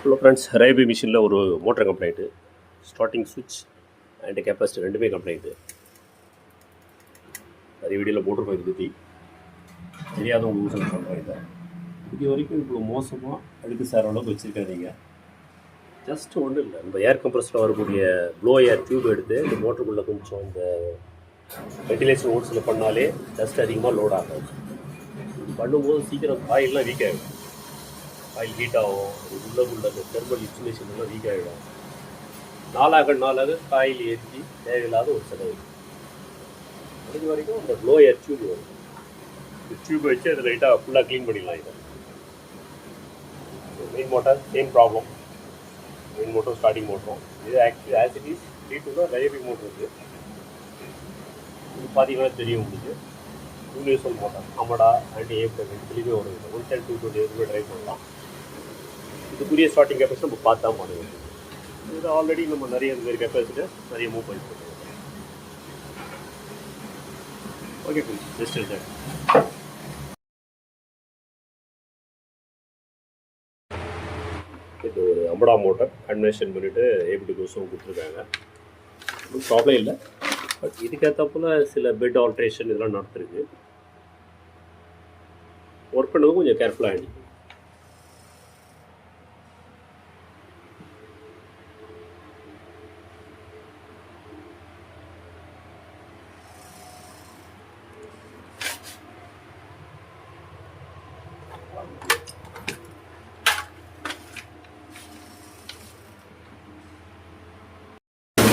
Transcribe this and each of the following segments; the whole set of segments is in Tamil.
ஹலோ ஃப்ரெண்ட்ஸ், ரயில்வே மிஷினில் ஒரு மோட்டர் கம்ப்ளைண்ட்டு, ஸ்டார்டிங் சுவிட்ச் அண்ட் கெப்பாசிட்டர் ரெண்டுமே கம்ப்ளைண்ட்டு. நிறைய வீடியோவில் போட்டிருக்கோம் இதை பற்றி. தெரியாதவங்க யூஸ் பண்ணுறோம். இது வரைக்கும் இவ்வளோ மோசமாக அழுக்கு சார் அளவுக்கு வச்சுருக்காதீங்க. ஜஸ்ட் ஒன்றும் இல்லை, நம்ம ஏர் கம்ப்ரஸில் வரக்கூடிய ப்ளோ ஏர் டியூப் எடுத்து இந்த மோட்டருக்குள்ளே கொஞ்சம் இந்த வெண்டிலேஷன் ஓட்ஸில் பண்ணாலே ஜஸ்ட் அதிகமாக லோட் ஆகாது. பண்ணும்போது சீக்கிரம் காயிலெலாம் வீக் ஆகிடும். ஆயில் ஹீட் ஆகும், உள்ள அந்த தெர்மல் இன்சுலேஷன் எல்லாம் வீக் ஆகிடும். நாளாக காயில் ஏற்றி தேவையில்லாத ஒரு செலவு. அது வரைக்கும் அந்த ப்ளோ ஏர் டியூப் வரும். இந்த டியூப் வச்சு அதை லைட்டாக ஃபுல்லாக க்ளீன் பண்ணிடலாம். இதை main motor same problem. Main motor starting மோட்டரும் இது actually as it is D2 railway motor இருக்குது. இது பார்த்தீங்கன்னா தெரியும் உங்களுக்கு. யூனிவர்சல் மோட்டார் அமடா அண்ட் ஏப்டர் ரெண்டுலேயுமே வரும். 110 220 எதுவுமே ட்ரைவ் பண்ணலாம். இதுக்குரிய ஸ்டார்டிங் கெப்பாசிட்டி நம்ம பார்த்தா மாட்டோம். இது ஆல்ரெடி நம்ம நிறைய இந்த மாதிரி கெப்பாசிட்டி நிறைய மூவ் பண்ணிட்டு இருக்கோம். ஓகே ஃப்ரெண்ட்ஸ், ஜஸ்ட் இது ஒரு அம்படா மோட்டர் கன்வென்ஷன் பண்ணிவிட்டு ஏபிடி கோர்ஸும் கொடுத்துருக்காங்க. ஒன்றும் ப்ராப்ளம் இல்லை. பட் இதுக்கேற்றப்போல் சில பெட் ஆல்ட்ரேஷன் இதெல்லாம் நடத்துருக்கு. ஒர்க் பண்ணதும் கொஞ்சம் கேர்ஃபுல்லாக ஆகிடுச்சு.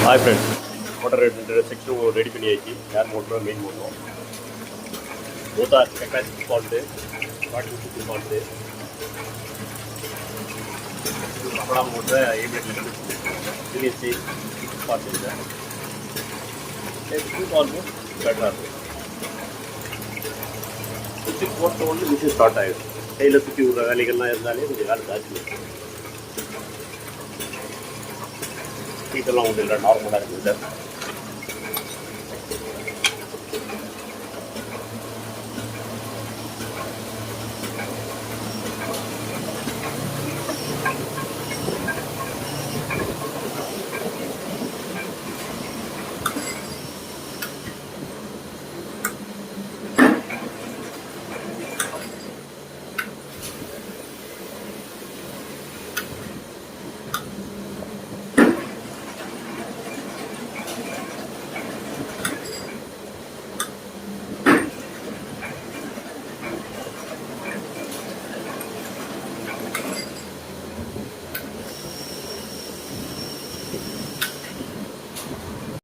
ஹாய் ஃப்ரெண்ட்ஸ், மோட்டர் ரெண்டு செக்ஷன் ரெடி பண்ணியாச்சு. ஏர் மோட்டரும் மெயின் மோட்டரும் both are capacity fault, water சுற்றி ஃபால்ட்டு. அம்படா மோட்டரை ஏபிஎட்ல சிலிஎஸ்சி பார்த்துருக்கேன். ஆல்மோஸ்ட் பெட்டராக இருக்கும். சுற்றி போட்ட ஒன்று மிஷின் ஸ்டார்ட் ஆகிடும். கையில் சுற்றி விடுற வேலைகள்லாம் இருந்தாலே கொஞ்சம் வேலை ஜாஸ்தி இருக்கும். ஹீட்டெல்லாம் ஒன்றும் இல்லை, நார்மலாக இருக்குது சார்.